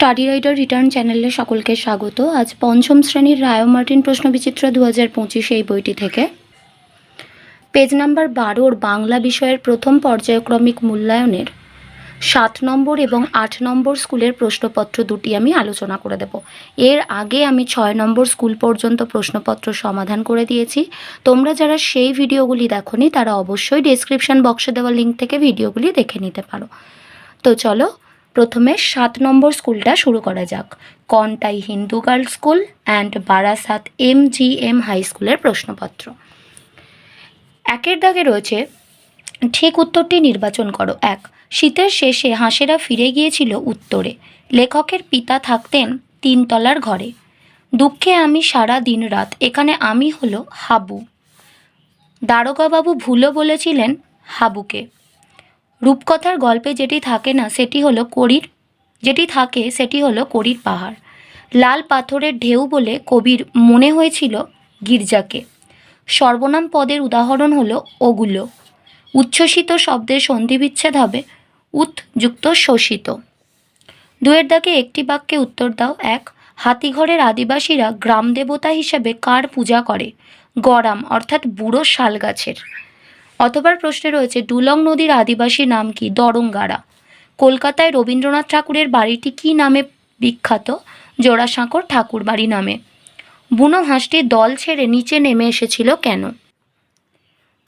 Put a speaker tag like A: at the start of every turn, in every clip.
A: Study writer return চ্যানেলে সকলকে স্বাগত। আজ পঞ্চম শ্রেণীর রায় মার্টিন প্রশ্নবিচিত্র 2025 এই বইটি থেকে পেজ নাম্বার 12 বাংলা বিষয়ের প্রথম পর্যায়ক্রমিক মূল্যায়নের 7 নম্বর এবং 8 নম্বর স্কুলের প্রশ্নপত্র দুটি আমি আলোচনা করে দেব। এর আগে আমি 6 নম্বর স্কুল পর্যন্ত প্রশ্নপত্র সমাধান করে দিয়েছি। তোমরা যারা সেই ভিডিওগুলি দেখোনি তারা অবশ্যই ডেসক্রিপশন বক্সে দেওয়া লিঙ্ক থেকে ভিডিওগুলি দেখে নিতে পারো। তো চলো প্রথমে 7 নম্বর স্কুলটা শুরু করা যাক। Contai Hindu girls school and Barasat MGM high স্কুলের প্রশ্নপত্র। একের দাগে রয়েছে ঠিক উত্তরটি নির্বাচন করো। 1, শীতের শেষে হাঁসেরা ফিরে গিয়েছিল উত্তরে। লেখকের পিতা থাকতেন 3 তলার ঘরে। দুঃখে আমি সারা দিন রাত। এখানে আমি হলো হাবু। দারোগাবাবু ভুলো বলেছিলেন হাবুকে। রূপকথার গল্পে যেটি থাকে সেটি হলো কড়ির পাহাড়। লাল পাথরের ঢেউ বলে কবির মনে হয়েছিল গির্জাকে। সর্বনাম পদের উদাহরণ হলো ওগুলো। উচ্ছ্বসিত শব্দের সন্ধিবিচ্ছেদ হবে উৎ যুক্ত শোষিত। 2 দাগে একটি বাক্যে উত্তর দাও। 1, হাতিঘরের আদিবাসীরা গ্রাম দেবতা হিসেবে কার পূজা করে? গরাম অর্থাৎ বুড়ো শাল গাছের। অথবার প্রশ্নে রয়েছে ডুলং নদীর আদিবাসী নাম কি? দরঙ্গারা। কলকাতায় রবীন্দ্রনাথ ঠাকুরের বাড়িটি কি নামে বিখ্যাত? জোড়াসাঁকোর ঠাকুরবাড়ি নামে। বুনো হাঁসটি দল ছেড়ে নিচে নেমে এসেছিল কেন?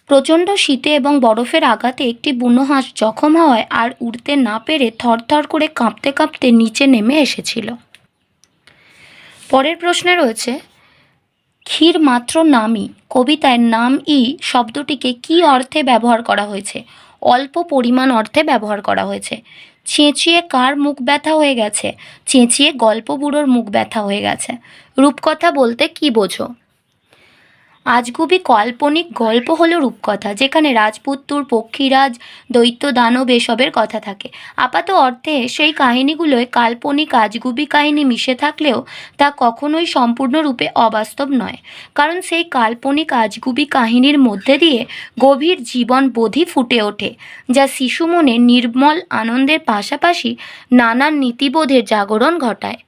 A: প্রচণ্ড শীতে এবং বরফের আঘাতে একটি বুনো হাঁস জখম হওয়ায় আর উড়তে না পেরে থরথর করে কাঁপতে কাঁপতে নিচে নেমে এসেছিল। পরের প্রশ্নে রয়েছে ক্ষীর মাত্র নামই কবিতায় নাম ই শব্দটিকে কি অর্থে ব্যবহার করা হয়েছে? অল্প পরিমাণ অর্থে ব্যবহার করা হয়েছে। চেঁচিয়ে কার মুখ ব্যথা হয়ে গেছে? চেঁচিয়ে গল্প বুড়োর মুখ ব্যথা হয়ে গেছে। রূপকথা বলতে কি বোঝো? আজগুবি কাল্পনিক গল্প হলো রূপকথা, যেখানে রাজপুত্তুর, পক্ষীরাজ, দৈত্য, দানব এসবের কথা থাকে। আপাত অর্থে সেই কাহিনীগুলোয় কাল্পনিক আজগুবি কাহিনী মিশে থাকলেও তা কখনোই সম্পূর্ণরূপে অবাস্তব নয়, কারণ সেই কাল্পনিক আজগুবি কাহিনীর মধ্যে দিয়ে গভীর জীবনবোধই ফুটে ওঠে, যা শিশু মনে নির্মল আনন্দের পাশাপাশি নানান নীতিবোধের জাগরণ ঘটায়।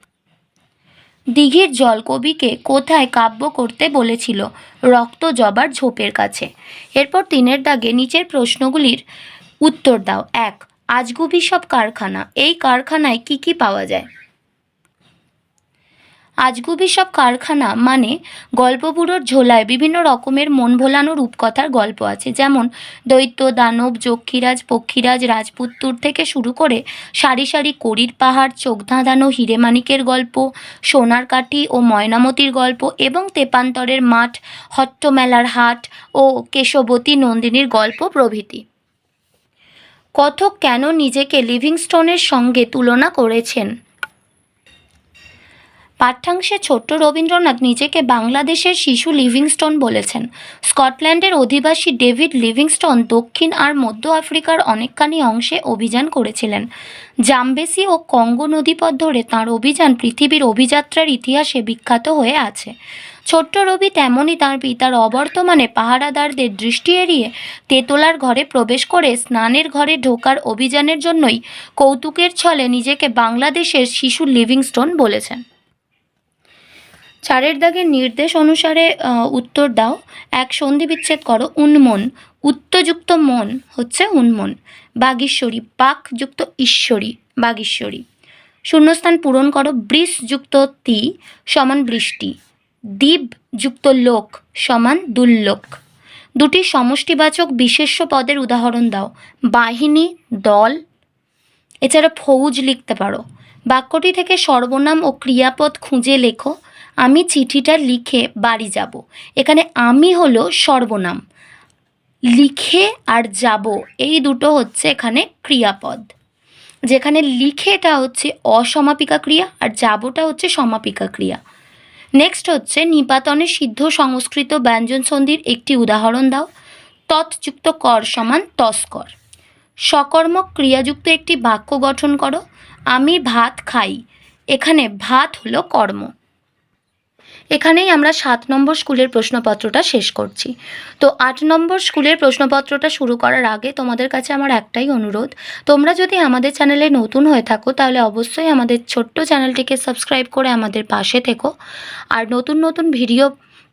A: দিঘির জল কবিকে কোথায় কাব্য করতে বলেছিল? রক্ত জবার ঝোপের কাছে। এরপর 3 দাগে নিচের প্রশ্নগুলির উত্তর দাও। 1, আজগুবি সব কারখানা। এই কারখানায় কি কি পাওয়া যায়? আজগুবি সব কারখানা মানে গল্পবুড়োর ঝোলায় বিভিন্ন রকমের মন ভোলানো রূপকথার গল্প আছে, যেমন দৈত্য, দানব, যক্ষীরাজ, পক্ষীরাজ, রাজপুত্তুর থেকে শুরু করে সারি সারি কড়ির পাহাড়, চোখ ধাঁধানো হীরেমাণিকের গল্প, সোনার কাঠি ও ময়নামতির গল্প এবং তেপান্তরের মাঠ, হট্টমেলার হাট ও কেশবতী নন্দিনীর গল্প প্রভৃতি। কথক কেন নিজেকে লিভিংস্টোনের সঙ্গে তুলনা করেছেন? পাঠ্যাংশে ছোট্ট রবীন্দ্রনাথ নিজেকে বাংলাদেশের শিশু লিভিংস্টোন বলেছেন। স্কটল্যান্ডের অধিবাসী ডেভিড লিভিংস্টোন দক্ষিণ আর মধ্য আফ্রিকার অনেকখানি অংশে অভিযান করেছিলেন। জামবেসি ও কঙ্গো নদীপথ ধরে তাঁর অভিযান পৃথিবীর অভিযাত্রার ইতিহাসে বিখ্যাত হয়ে আছে। ছোট্ট রবি তেমনই তাঁর পিতার অবর্তমানে পাহারাদারদের দৃষ্টি এড়িয়ে তেতলার ঘরে প্রবেশ করে স্নানের ঘরে ঢোকার অভিযানের জন্যই কৌতুকের ছলে নিজেকে বাংলাদেশের শিশু লিভিংস্টোন বলেছেন। 4 দাগের নির্দেশ অনুসারে উত্তর দাও। 1, সন্ধি বিচ্ছেদ করো। উন্মন, উত্তযুক্ত মন হচ্ছে উন্মন। বাগীশ্বরী, পাক যুক্ত ঈশ্বরী, বাগীশ্বরী। শূন্যস্থান পূরণ করো। বৃষ যুক্ত তি সমান বৃষ্টি। দ্বীপ যুক্ত লোক সমান দুর্লোক। দুটি সমষ্টিবাচক বিশেষ্য পদের উদাহরণ দাও। বাহিনী, দল। এছাড়া ফৌজ লিখতে পারো। বাক্যটি থেকে সর্বনাম ও ক্রিয়াপদ খুঁজে লেখো। আমি চিঠিটা লিখে বাড়ি যাব। এখানে আমি হলো সর্বনাম, লিখে আর যাব এই দুটো হচ্ছে এখানে ক্রিয়াপদ, যেখানে লিখেটা হচ্ছে অসমাপিকা ক্রিয়া আর যাবটা হচ্ছে সমাপিকা ক্রিয়া। নেক্সট হচ্ছে নিপাতনে সিদ্ধ সংস্কৃত ব্যঞ্জন সন্ধির একটি উদাহরণ দাও। তৎযুক্ত কর সমান তস্কর। সকর্মক ক্রিয়াযুক্ত একটি বাক্য গঠন করো। আমি ভাত খাই। এখানে ভাত হলো কর্ম। এখানেই আমরা 7 নম্বর স্কুলের প্রশ্নপত্রটা শেষ করছি। তো 8 নম্বর স্কুলের প্রশ্নপত্রটা শুরু করার আগে তোমাদের কাছে আমার একটাই অনুরোধ, তোমরা যদি আমাদের চ্যানেলে নতুন হয়ে থাকো তাহলে অবশ্যই আমাদের ছোট্ট চ্যানেলটিকে সাবস্ক্রাইব করে আমাদের পাশে থেকো, আর নতুন নতুন ভিডিও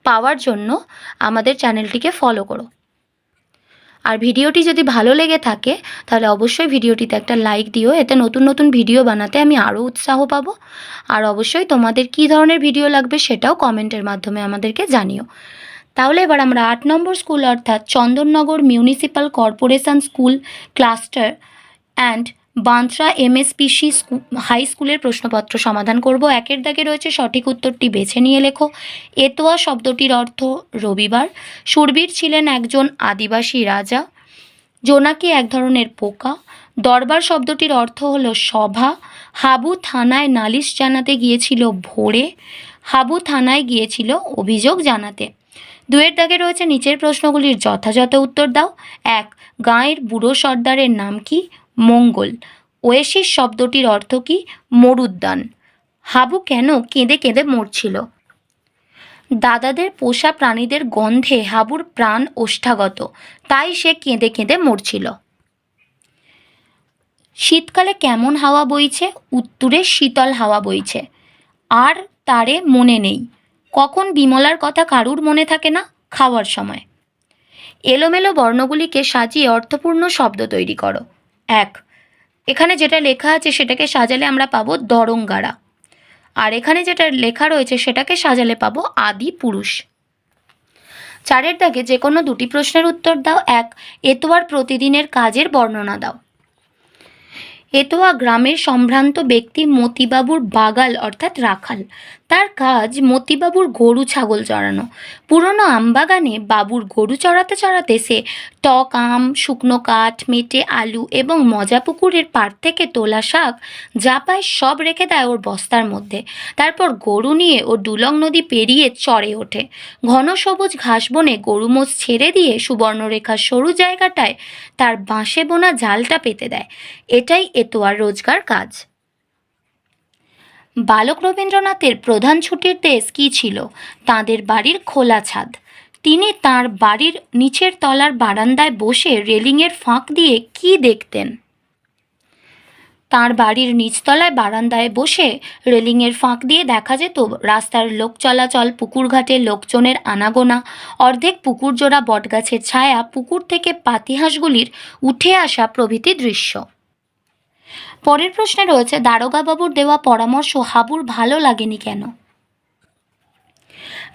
A: পাওয়ার জন্য আমাদের চ্যানেলটিকে ফলো করো। আর ভিডিওটি যদি ভালো লেগে থাকে তাহলে অবশ্যই ভিডিওটিতে একটা লাইক দিও, এতে নতুন নতুন ভিডিও বানাতে আমি আরও উৎসাহ পাবো। আর অবশ্যই তোমাদের কী ধরনের ভিডিও লাগবে সেটাও কমেন্টের মাধ্যমে আমাদেরকে জানিও। তাহলে এবার আমরা 8 নম্বর স্কুল অর্থাৎ Chandannagar municipal corporation school cluster and Bandra MSPC high স্কুলের প্রশ্নপত্র সমাধান করব। একের দাগে রয়েছে সঠিক উত্তরটি বেছে নিয়ে লেখো। এতোয়া শব্দটির অর্থ রবিবার। শূরবীর ছিলেন একজন আদিবাসী রাজা। জোনাকি এক ধরনের পোকা। দরবার শব্দটির অর্থ হলো সভা। হাবু থানায় নালিশ জানাতে গিয়েছিল ভোরে। হাবু থানায় গিয়েছিল অভিযোগ জানাতে। দুয়ের দাগে রয়েছে নিচের প্রশ্নগুলির যথাযথ উত্তর দাও। 1. গাঁয়ের বুড়ো সর্দারের নাম কি? মঙ্গল। ওয়েসিস শব্দটির অর্থ কি? মরুদ্যান। হাবু কেন কেঁদে কেঁদে মরছিল? দাদাদের পোষা প্রাণীদের গন্ধে হাবুর প্রাণ ওষ্ঠাগত, তাই সে কেঁদে কেঁদে মরছিল। শীতকালে কেমন হাওয়া বইছে? উত্তরে শীতল হাওয়া বইছে। আর তারে মনে নেই। কখন বিমলার কথা কারুর মনে থাকে না? খাওয়ার সময়। এলোমেলো বর্ণগুলিকে সাজিয়ে অর্থপূর্ণ শব্দ তৈরি করো। 1. এখানে যেটা লেখা আছে সেটাকে সাজালে আমরা পাবো দরঙ্গারা, আর এখানে যেটা লেখা রয়েছে সেটাকে সাজালে পাবো আদি পুরুষ। 4এর দাগে যে কোনো দুটি প্রশ্নের উত্তর দাও। 1. এতোয়ার প্রতিদিনের কাজের বর্ণনা দাও। এতোয়া গ্রামের সম্ভ্রান্ত ব্যক্তি মতিবাবুর বাগাল অর্থাৎ রাখাল। তার কাজ মতিবাবুর গরু ছাগল চড়ানো। পুরনো আমবাগানে বাবুর গরু চড়াতে চড়াতে সে টক আম, শুকনো কাঠ, মেটে আলু এবং মজা পুকুরের পাড় থেকে তোলা শাক যা পায় সব রেখে দেয় ওর বস্তার মধ্যে। তারপর গরু নিয়ে ও ডুলং নদী পেরিয়ে চড়ে ওঠে। ঘন সবুজ ঘাস বনে গরু মোষ ছেড়ে দিয়ে সুবর্ণরেখার সরু জায়গাটায় তার বাঁশে বোনা জালটা পেতে দেয়। এটাই এতোয়ার রোজগার কাজ। বালক রবীন্দ্রনাথের প্রধান ছুটির দেশ কী ছিল? তাঁদের বাড়ির খোলা ছাদ। তিনি তাঁর বাড়ির নিচের তলার বারান্দায় বসে রেলিংয়ের ফাঁক দিয়ে কী দেখতেন? তাঁর বাড়ির নিচতলায় বারান্দায় বসে রেলিংয়ের ফাঁক দিয়ে দেখা যেত রাস্তার লোক চলাচল, পুকুরঘাটে লোকজনের আনাগোনা, অর্ধেক পুকুর জোড়া বটগাছের ছায়া, পুকুর থেকে পাতিহাঁসগুলির উঠে আসা প্রভৃতি দৃশ্য। পরের প্রশ্নে রয়েছে দারোগাবাবুর দেওয়া পরামর্শ হাবুর ভালো লাগেনি কেন?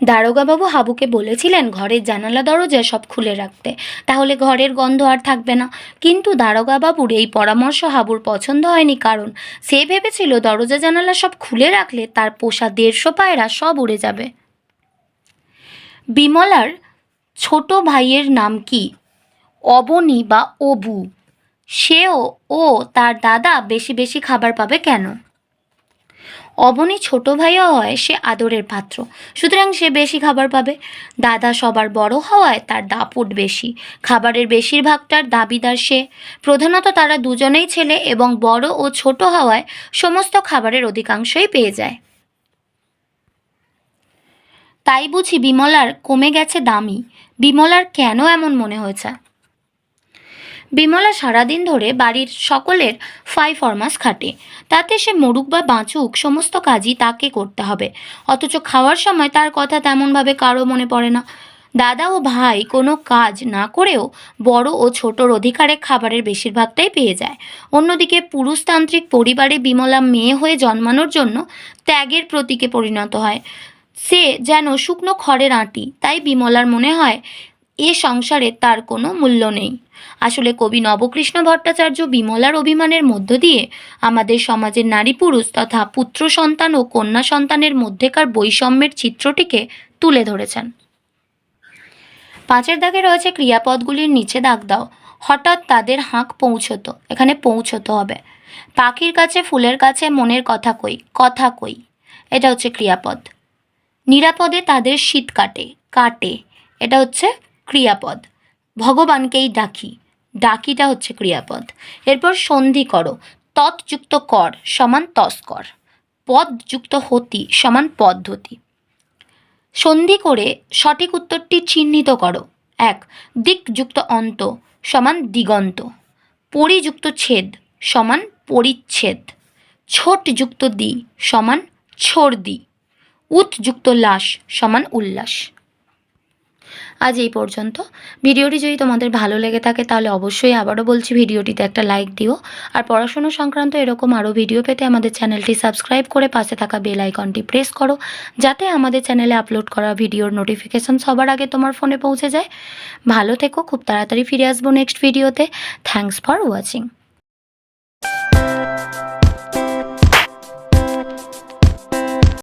A: দারোগাবাবু হাবুকে বলেছিলেন ঘরের জানালা দরজা সব খুলে রাখতে, তাহলে ঘরের গন্ধ আর থাকবে না। কিন্তু দারোগাবাবুর এই পরামর্শ হাবুর পছন্দ হয়নি, কারণ সে ভেবেছিল দরজা জানালা সব খুলে রাখলে তার পোষা 150 পায়রা সব উড়ে যাবে। বিমলার ছোট ভাইয়ের নাম কি? অবনী বা অবু। সেও ও তার দাদা বেশি বেশি খাবার পাবে কেন? অবনী ছোট ভাইও হয়, সে আদরের পাত্র, সুতরাং সে বেশি খাবার পাবে। দাদা সবার বড় হওয়ায় তার দাপট বেশি, খাবারের বেশিরভাগটার দাবিদার সে। প্রধানত তারা দুজনেই ছেলে এবং বড় ও ছোট হওয়ায় সমস্ত খাবারের অধিকাংশই পেয়ে যায়। তাই বুঝি বিমলার কমে গেছে দামি? বিমলার কেন এমন মনে হয়েছে? বিমলা সারাদিন ধরে বাড়ির সকলের ফরমাস খাটে, তাতে সে মরুক বা বাঁচুক সমস্ত কাজই তাকে করতে হবে, অথচ খাওয়ার সময় তার কথা তেমনভাবে কারো মনে পড়ে না। দাদা ও ভাই কোনো কাজ না করেও বড় ও ছোটর অধিকারে খাবারের বেশিরভাগটাই পেয়ে যায়। অন্যদিকে পুরুষতান্ত্রিক পরিবারে বিমলা মেয়ে হয়ে জন্মানোর জন্য ত্যাগের প্রতীকে পরিণত হয়। সে যেন শুকনো খড়ের আঁটি, তাই বিমলার মনে হয় এ সংসারে তার কোনো মূল্য নেই। আসলে কবি নবকৃষ্ণ ভট্টাচার্য বিমলার অভিমানের মধ্য দিয়ে আমাদের সমাজের নারী পুরুষ তথা পুত্র সন্তান ও কন্যা সন্তানের মধ্যেকার বৈষম্যের চিত্রটিকে তুলে ধরেছেন। 5এর দাগে রয়েছে ক্রিয়াপদগুলির নিচে দাগ দাও। হঠাৎ তাদের হাঁক পৌঁছতো, এখানে পৌঁছতো হবে। পাখির কাছে ফুলের কাছে মনের কথা কই, কথা কই, এটা হচ্ছে ক্রিয়াপদ। নিরাপদে তাদের শীত কাটে, কাটে, এটা হচ্ছে ক্রিয়াপদ। ভগবানকেই ডাকি, ডাকিটা হচ্ছে ক্রিয়াপদ। এরপর সন্ধি করো, তৎযুক্ত কর সমান তস্কর, পদযুক্ত হতি সমান পদ্ধতি। সন্ধি করে সঠিক উত্তরটি চিহ্নিত করো। 1. দিকযুক্ত অন্ত সমান দিগন্ত, পরিযুক্ত ছেদ সমান পরিচ্ছেদ, ছোটযুক্ত দি সমান ছর্দি, উৎযুক্ত লাস সমান উল্লাস। আজ এই পর্যন্ত। ভিডিওটি যদি তোমাদের ভালো লেগে থাকে তাহলে অবশ্যই আবারও বলছি ভিডিওটিতে একটা লাইক দিও। আর পড়াশোনা সংক্রান্ত এরকম আরও ভিডিও পেতে আমাদের চ্যানেলটি সাবস্ক্রাইব করে পাশে থাকা বেল আইকনটি প্রেস করো, যাতে আমাদের চ্যানেলে আপলোড করা ভিডিওর নোটিফিকেশন সবার আগে তোমার ফোনে পৌঁছে যায়। ভালো থেকো, খুব তাড়াতাড়ি ফিরে আসবো নেক্সট ভিডিওতে। Thanks for watching.